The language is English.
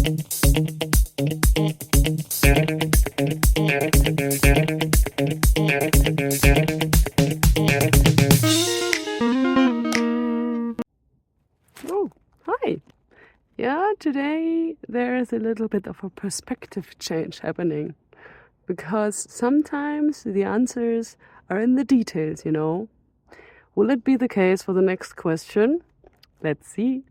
Oh, hi. Yeah, today there is a little bit of a perspective change happening because sometimes the answers are in the details, you know. Will it be the case for the next question? Let's see.